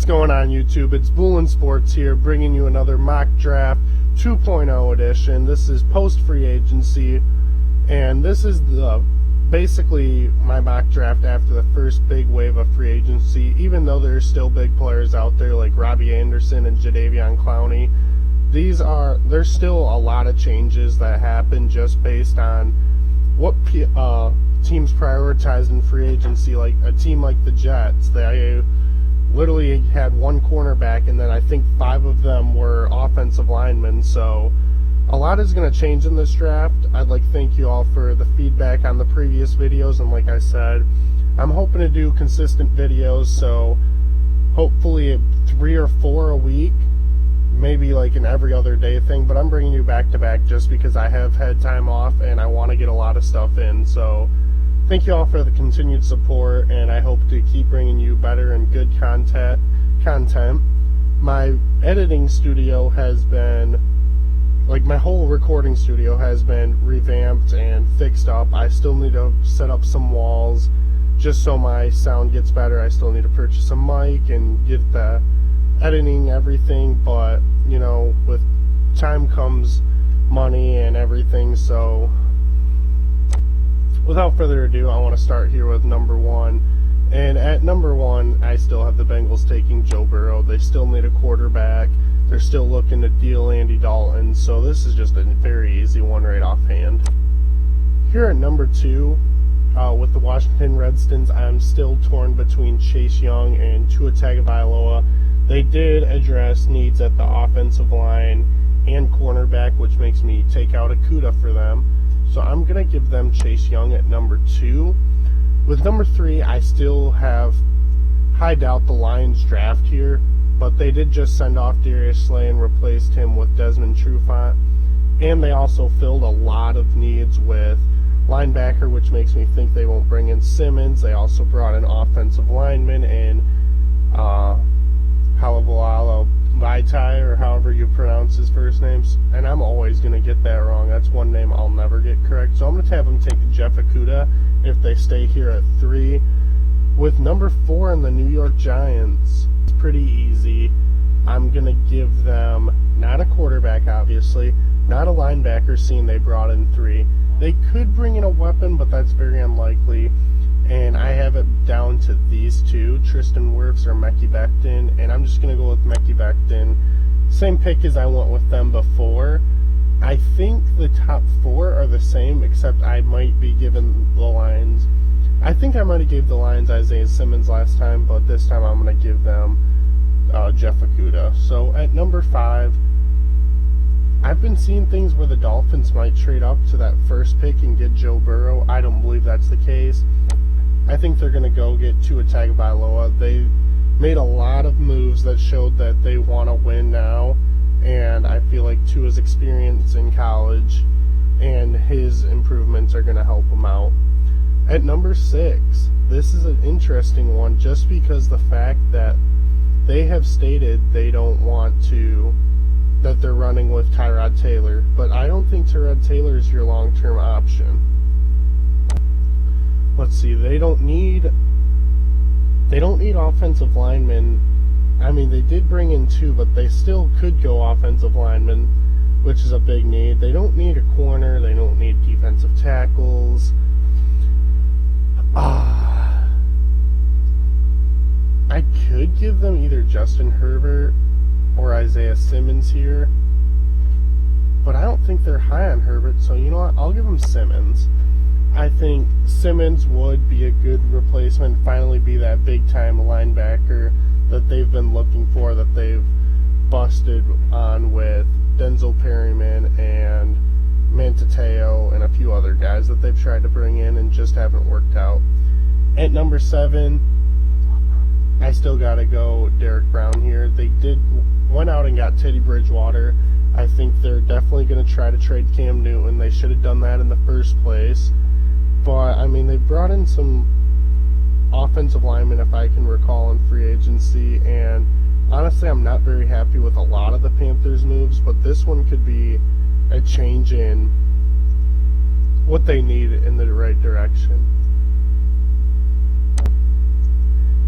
What's going on, YouTube? It's Boolin Sports here, bringing you another mock draft 2.0 edition. This is post free agency, and this is basically my mock draft after the first big wave of free agency. Even though there's still big players out there like Robbie Anderson and Jadeveon Clowney, there's still a lot of changes that happen just based on what teams prioritize in free agency. Like a team like the Jets, they literally had one cornerback, and then I think 5 of them were offensive linemen. So a lot is going to change in this draft. I'd like to thank you all for the feedback on the previous videos, and like I said, I'm hoping to do consistent videos, so hopefully 3 or 4 a week, maybe like an every other day thing, but I'm bringing you back to back just because I have had time off and I want to get a lot of stuff in. So thank you all for the continued support, and I hope to keep bringing you better and good content. My editing studio has been, like, my whole recording studio has been revamped and fixed up. I still need to set up some walls just so my sound gets better. I still need to purchase a mic and get the editing, everything, but you know, with time comes money and everything. So without further ado, I want to start here with number 1. And at number 1, I still have the Bengals taking Joe Burrow. They still need a quarterback. They're still looking to deal Andy Dalton. So this is just a very easy one right offhand. Here at number 2, with the Washington Redskins, I'm still torn between Chase Young and Tua Tagovailoa. They did address needs at the offensive line and cornerback, which makes me take out Okudah for them. So I'm going to give them Chase Young at number 2. With number 3, I still have high doubt the Lions draft here, but they did just send off Darius Slay and replaced him with Desmond Trufant. And they also filled a lot of needs with linebacker, which makes me think they won't bring in Simmons. They also brought in offensive lineman in Halavala Vaitai, or however you pronounce his first names, and I'm always going to get that wrong. That's one name I'll never get correct. So I'm going to have them take Jeff Okudah if they stay here at 3. With number 4 in the New York Giants, it's pretty easy. I'm going to give them not a quarterback, obviously, not a linebacker, seeing they brought in 3. They could bring in a weapon, but that's very unlikely. And I have it down to these 2, Tristan Wirfs or Mekhi Becton, and I'm just going to go with Mekhi Becton. Same pick as I went with them before. I think the top 4 are the same, except I might be giving the Lions. I think I might have gave the Lions Isaiah Simmons last time, but this time I'm going to give them Jeff Okudah. So at number 5, I've been seeing things where the Dolphins might trade up to that first pick and get Joe Burrow. I don't believe that's the case. I think they're going to go get Tua Tagovailoa. They made a lot of moves that showed that they want to win now, and I feel like Tua's experience in college and his improvements are going to help him out. At number 6, this is an interesting one just because the fact that they have stated they don't want to, that they're running with Tyrod Taylor, but I don't think Tyrod Taylor is your long-term option. Let's see, they don't need offensive linemen. I mean, they did bring in 2, but they still could go offensive linemen, which is a big need. They don't need a corner. They don't need defensive tackles. I could give them either Justin Herbert or Isaiah Simmons here, but I don't think they're high on Herbert, so you know what? I'll give them Simmons. I think Simmons would be a good replacement, finally be that big-time linebacker that they've been looking for, that they've busted on with Denzel Perryman and Mantateo and a few other guys that they've tried to bring in and just haven't worked out. At number 7, I still got to go Derek Brown here. They went out and got Teddy Bridgewater. I think they're definitely going to try to trade Cam Newton. They should have done that in the first place. But, I mean, they brought in some offensive linemen, if I can recall, in free agency. And honestly, I'm not very happy with a lot of the Panthers' moves, but this one could be a change in what they need in the right direction.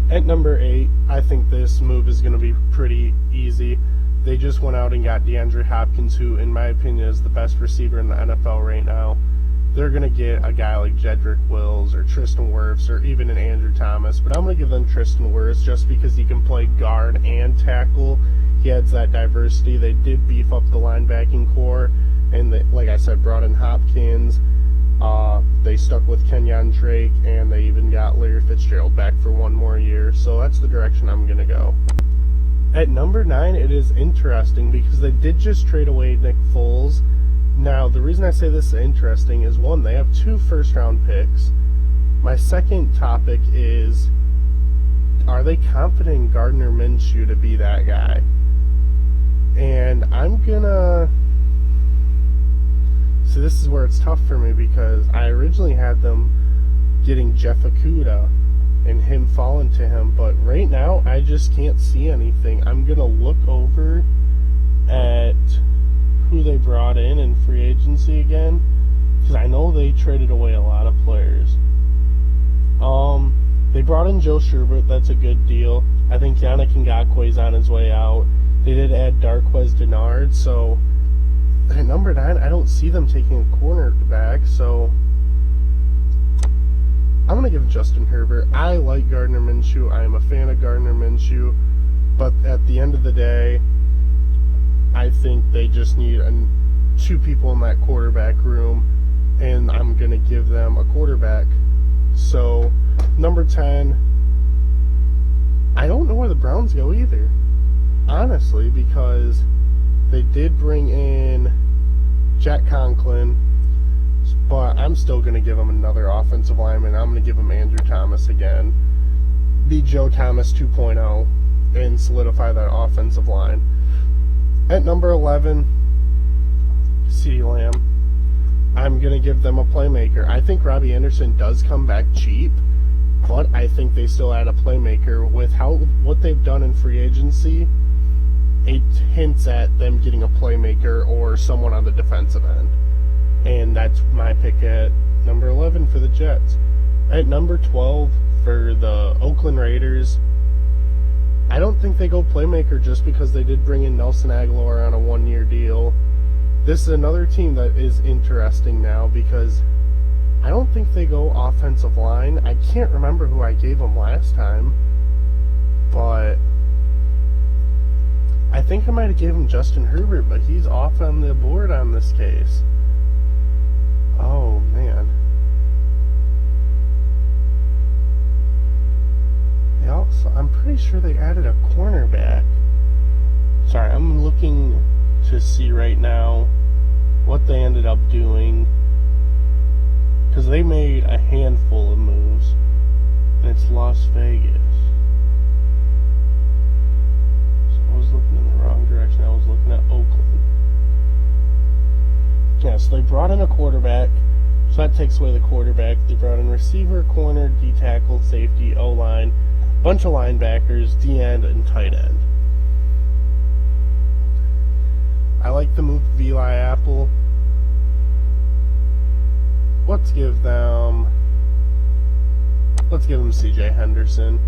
At number 8, I think this move is going to be pretty easy. They just went out and got DeAndre Hopkins, who, in my opinion, is the best receiver in the NFL right now. They're going to get a guy like Jedrick Wills or Tristan Wirfs or even an Andrew Thomas, but I'm going to give them Tristan Wirfs just because he can play guard and tackle. He adds that diversity. They did beef up the linebacking core, and they, like I said, brought in Hopkins. They stuck with Kenyon Drake, and they even got Larry Fitzgerald back for one more year. So that's the direction I'm going to go. At number 9, it is interesting because they did just trade away Nick Foles. Now, the reason I say this is interesting is, one, they have 2 first-round picks. My second topic is, are they confident in Gardner Minshew to be that guy? And I'm going to... So this is where it's tough for me because I originally had them getting Jeff Okudah and him falling to him, but right now I just can't see anything. I'm going to look over at who they brought in free agency again, because I know they traded away a lot of players. They brought in Joe Sherbert. That's a good deal. I think Yannick Ngakoue's on his way out. They did add Darqueze Dennard, so at number 9, I don't see them taking a cornerback, so I'm going to give Justin Herbert. I like Gardner Minshew. I am a fan of Gardner Minshew, but at the end of the day, I think they just need 2 people in that quarterback room, and I'm going to give them a quarterback. So, number 10, I don't know where the Browns go either, honestly, because they did bring in Jack Conklin, but I'm still going to give them another offensive lineman. I'm going to give them Andrew Thomas again. Be Joe Thomas 2.0 and solidify that offensive line. At number 11, CeeDee Lamb. I'm going to give them a playmaker. I think Robbie Anderson does come back cheap, but I think they still add a playmaker. With what they've done in free agency, it hints at them getting a playmaker or someone on the defensive end. And that's my pick at number 11 for the Jets. At number 12 for the Oakland Raiders, I don't think they go playmaker just because they did bring in Nelson Aguilar on a 1-year deal. This is another team that is interesting now because I don't think they go offensive line. I can't remember who I gave them last time, but I think I might have gave him Justin Herbert, but he's off on the board on this case. Oh, man. They also, I'm pretty sure they added a cornerback. Sorry, I'm looking to see right now what they ended up doing, because they made a handful of moves, and it's Las Vegas. So I was looking in the wrong direction. I was looking at Oakland. Yeah, so they brought in a quarterback, so that takes away the quarterback. They brought in receiver, corner, D-tackle, safety, O-line, bunch of linebackers, D-end, and tight end. I like the move of Eli Apple. Let's give them C.J. Henderson.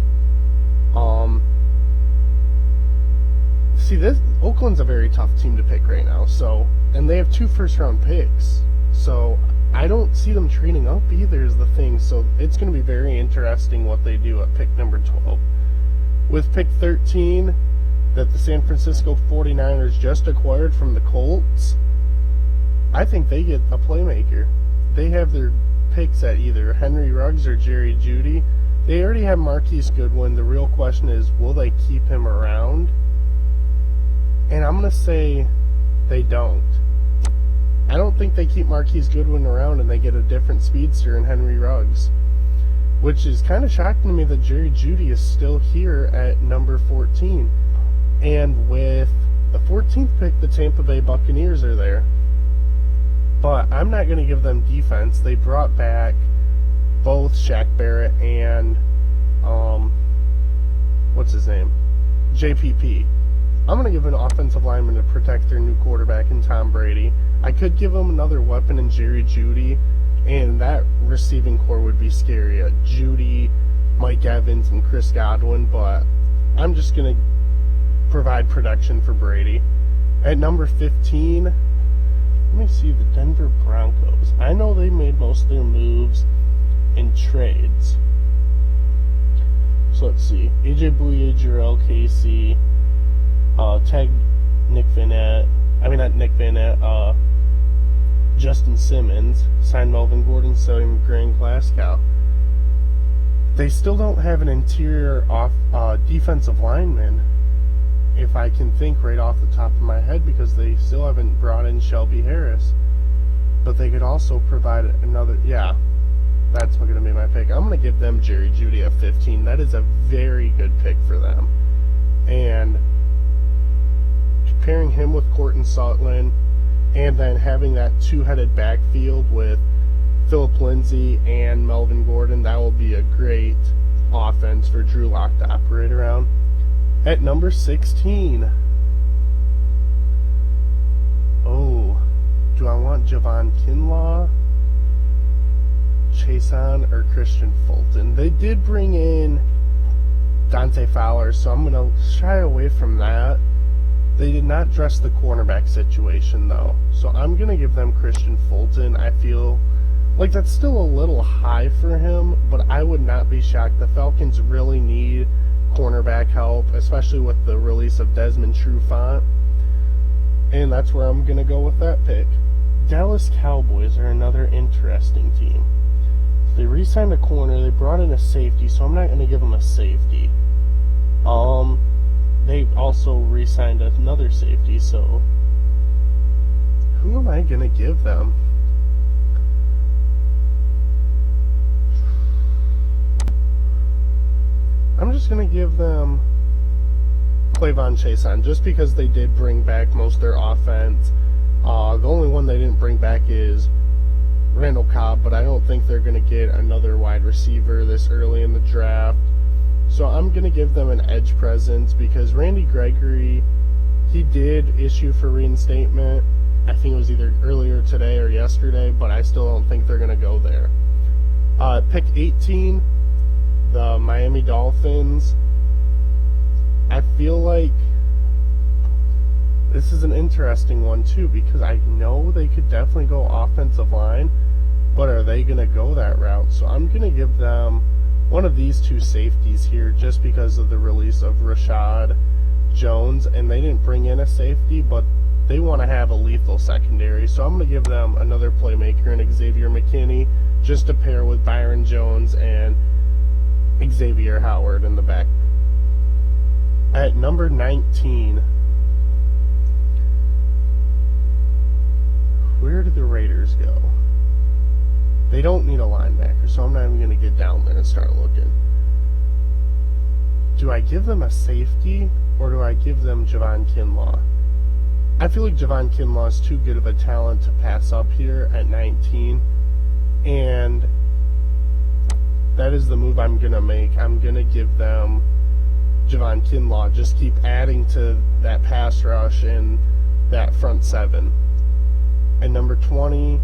See, this Oakland's a very tough team to pick right now. So, and they have 2 first-round picks. So I don't see them trading up either is the thing. So it's going to be very interesting what they do at pick number 12. With pick 13, that the San Francisco 49ers just acquired from the Colts, I think they get a playmaker. They have their picks at either Henry Ruggs or Jerry Jeudy. They already have Marquise Goodwin. The real question is, will they keep him around? And I'm going to say they don't. I don't think they keep Marquise Goodwin around and they get a different speedster in Henry Ruggs, which is kind of shocking to me that Jerry Jeudy is still here at number 14. And with the 14th pick, the Tampa Bay Buccaneers are there. But I'm not going to give them defense. They brought back both Shaq Barrett and, what's his name? JPP. I'm going to give an offensive lineman to protect their new quarterback in Tom Brady. I could give them another weapon in Jerry Jeudy and that receiving core would be scary. Judy, Mike Evans, and Chris Godwin, but I'm just going to provide protection for Brady. At number 15, let me see, the Denver Broncos. I know they made most of their moves in trades. So let's see. AJ Bouye, Jarrell Casey, tag Nick Vanette. I mean, not Nick Vanette, Justin Simmons, signed Melvin Gordon, signed Grant Glasgow. They still don't have an interior defensive lineman, if I can think right off the top of my head, because they still haven't brought in Shelby Harris. But they could also provide another, yeah, that's going to be my pick. I'm going to give them Jerry Jeudy at 15. That is a very good pick for them. And pairing him with Courtland Sutton, and then having that two-headed backfield with Phillip Lindsay and Melvin Gordon, that will be a great offense for Drew Lock to operate around. At number 16, do I want Javon Kinlaw, Chason, or Christian Fulton? They did bring in Dante Fowler, so I'm going to shy away from that. They did not address the cornerback situation, though, so I'm going to give them Christian Fulton. I feel like that's still a little high for him, but I would not be shocked. The Falcons really need cornerback help, especially with the release of Desmond Trufant, and that's where I'm going to go with that pick. Dallas Cowboys are another interesting team. They re-signed a corner, they brought in a safety, so I'm not going to give them a safety. They also re-signed another safety, so who am I going to give them? I'm just going to give them Clavon Chason, just because they did bring back most of their offense. The only one they didn't bring back is Randall Cobb, but I don't think they're going to get another wide receiver this early in the draft. So I'm going to give them an edge presence, because Randy Gregory, he did issue for reinstatement. I think it was either earlier today or yesterday, but I still don't think they're going to go there. Pick 18, the Miami Dolphins. I feel like this is an interesting one too, because I know they could definitely go offensive line, but are they going to go that route? So I'm going to give them one of these two safeties here, just because of the release of Rashad Jones, and they didn't bring in a safety, but they want to have a lethal secondary. So I'm going to give them another playmaker in Xavier McKinney, just to pair with Byron Jones and Xavier Howard in the back. At number 19, where did the Raiders go? They don't need a linebacker, so I'm not even going to get down there and start looking. Do I give them a safety, or do I give them Javon Kinlaw? I feel like Javon Kinlaw is too good of a talent to pass up here at 19, and that is the move I'm going to make. I'm going to give them Javon Kinlaw. Just keep adding to that pass rush and that front seven. At number 20,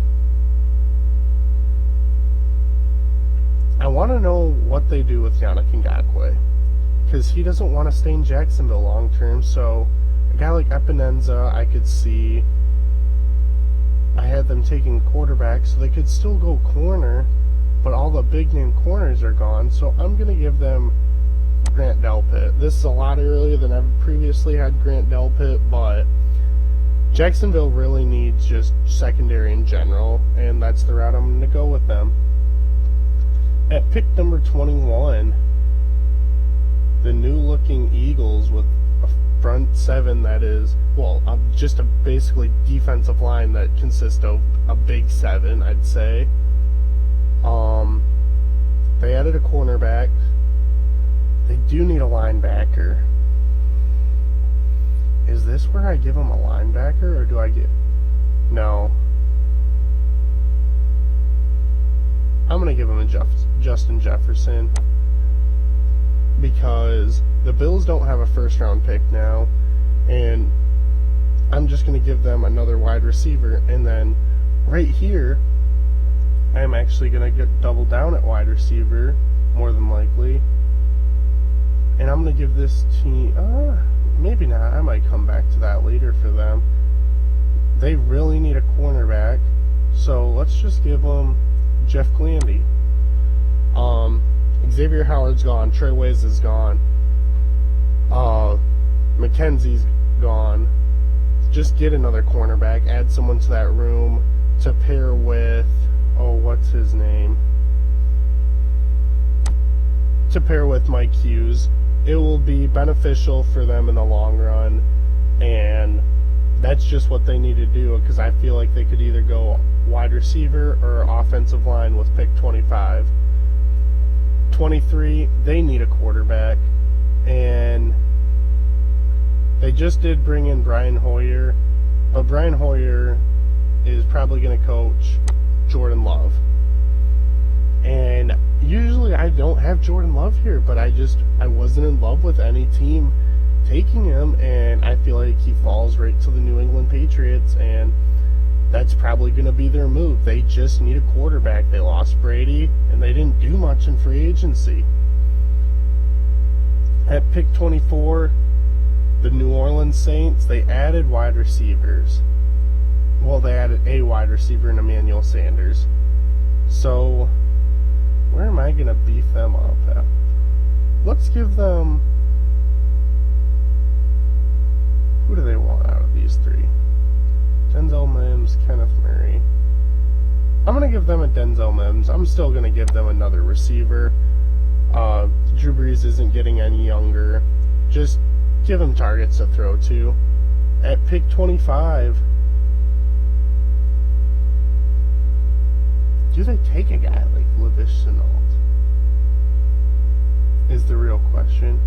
I want to know what they do with Yannick Ngakoue, because he doesn't want to stay in Jacksonville long term. So a guy like Epinenza, I could see. I had them taking quarterback, so they could still go corner, but all the big name corners are gone. So I'm going to give them Grant Delpit. This is a lot earlier than I've previously had Grant Delpit, but Jacksonville really needs just secondary in general, and that's the route I'm going to go with them. At pick number 21, the new-looking Eagles with a front seven that is, well, just a basically defensive line that consists of a big seven, I'd say. They added a cornerback. They do need a linebacker. Is this where I give them a linebacker, or do I get... No. I'm going to give them a Justin Jefferson, because the Bills don't have a first-round pick now, and I'm just going to give them another wide receiver. And then right here, I'm actually going to get double down at wide receiver, more than likely. And I'm going to give this team, maybe not. I might come back to that later for them. They really need a cornerback, so let's just give them Jeff Glandy. Xavier Howard's gone. Trey Ways is gone. McKenzie's gone. Just get another cornerback. Add someone to that room to pair with, what's his name? To pair with Mike Hughes. It will be beneficial for them in the long run, and that's just what they need to do, because I feel like they could either go wide receiver or offensive line with pick 25. 23, they need a quarterback, and they just did bring in Brian Hoyer, but Brian Hoyer is probably going to coach Jordan Love. And usually I don't have Jordan Love here, but I wasn't in love with any team taking him, and I feel like he falls right to the New England Patriots, and that's probably going to be their move. They just need a quarterback. They lost Brady, and they didn't do much in free agency. At pick 24, the New Orleans Saints, they added wide receivers. Well, they added a wide receiver in Emmanuel Sanders. So, where am I going to beef them up at? Let's give them... Who do they want out of these three? Denzel Mims, Kenneth Murray. I'm going to give them a Denzel Mims. I'm still going to give them another receiver. Drew Brees isn't getting any younger. Just give him targets to throw to. At pick 25, do they take a guy like Lavish Shenault? Is the real question.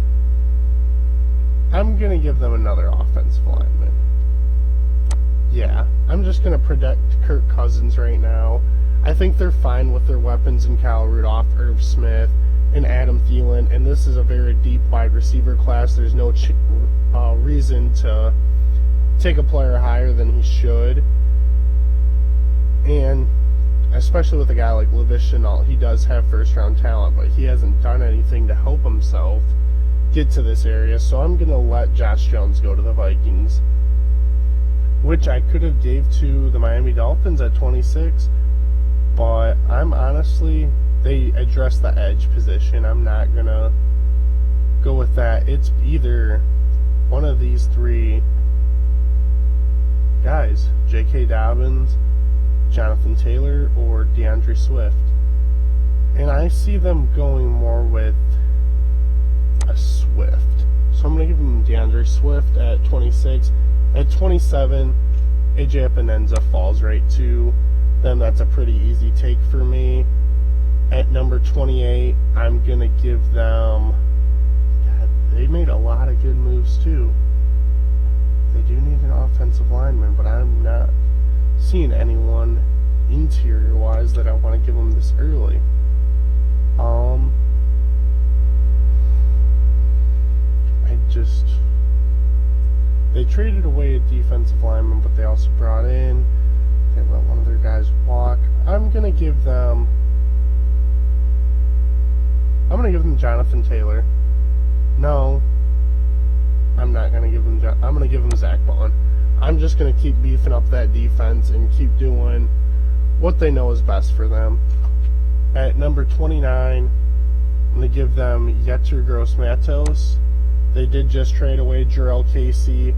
I'm going to give them another offensive lineman. Yeah, I'm just going to protect Kirk Cousins right now. I think they're fine with their weapons in Kyle Rudolph, Irv Smith, and Adam Thielen, and this is a very deep wide receiver class. There's no reason to take a player higher than he should. And especially with a guy like Lavish Shenault, he does have first-round talent, but he hasn't done anything to help himself get to this area, so I'm going to let Josh Jones go to the Vikings, which I could have gave to the Miami Dolphins at 26, but I'm honestly, they address the edge position. I'm not going to go with that. It's either one of these three guys, J.K. Dobbins, Jonathan Taylor, or DeAndre Swift. And I see them going more with a Swift. So I'm going to give them DeAndre Swift at 26. At 27, AJ Epinenza falls right to them. That's a pretty easy take for me. At number 28, I'm going to give them... God, they made a lot of good moves too. They do need an offensive lineman, but I'm not seeing anyone interior-wise that I want to give them this early. They traded away a defensive lineman, but they also brought in, they let one of their guys walk. I'm going to give them Jonathan Taylor. No, I'm not going to give them, I'm going to give them Zach Bond. I'm just going to keep beefing up that defense and keep doing what they know is best for them. At number 29, I'm going to give them Yetur Gross-Matos. They did just trade away Jarrell Casey.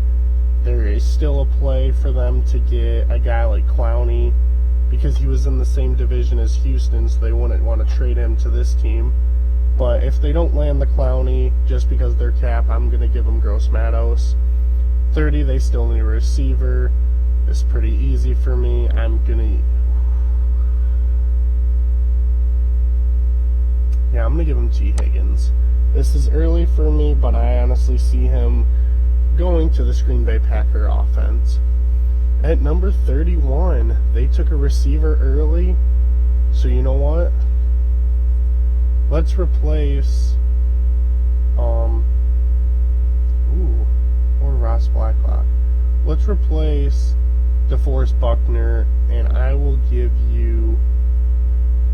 There is still a play for them to get a guy like Clowney because he was in the same division as Houston, so they wouldn't want to trade him to this team. But if they don't land the Clowney just because they're cap, I'm going to give them Gross-Matos. 30, they still need a receiver. It's pretty easy for me. I'm going to give him T. Higgins. This is early for me, but I honestly see him going to the Green Bay Packer offense. At number 31, they took a receiver early. So you know what? Let's replace or Ross Blacklock. Let's replace DeForest Buckner, and I will give you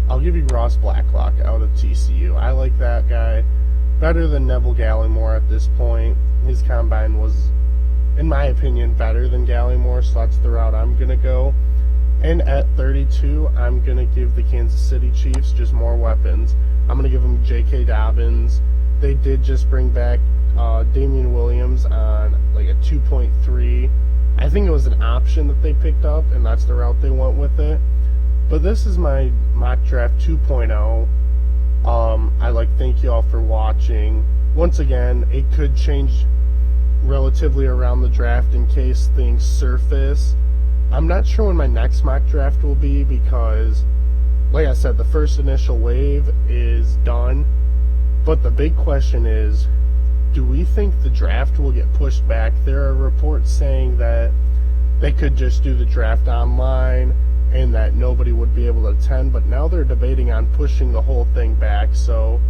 I'll give you Ross Blacklock out of TCU. I like that guy better than Neville Gallimore at this point. His combine was, in my opinion, better than Gallimore, so that's the route I'm going to go. And at 32, I'm going to give the Kansas City Chiefs just more weapons. I'm going to give them J.K. Dobbins. They did just bring back Damian Williams on like a 2.3. I think it was an option that they picked up, and that's the route they went with it. But this is my mock draft 2.0. Thank you all for watching. Once again, it could change relatively around the draft in case things surface. I'm not sure when my next mock draft will be because, like I said, the first initial wave is done. But the big question is, do we think the draft will get pushed back? There are reports saying that they could just do the draft online and that nobody would be able to attend, but now they're debating on pushing the whole thing back. So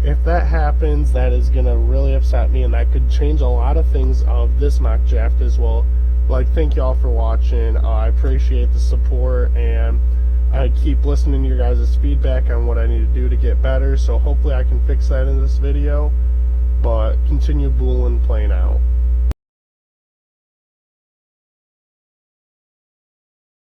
if that happens, that is going to really upset me, and that could change a lot of things of this mock draft as well. Thank y'all for watching. I appreciate the support, and I keep listening to your guys' feedback on what I need to do to get better, so hopefully I can fix that in this video. But continue booling, playing out.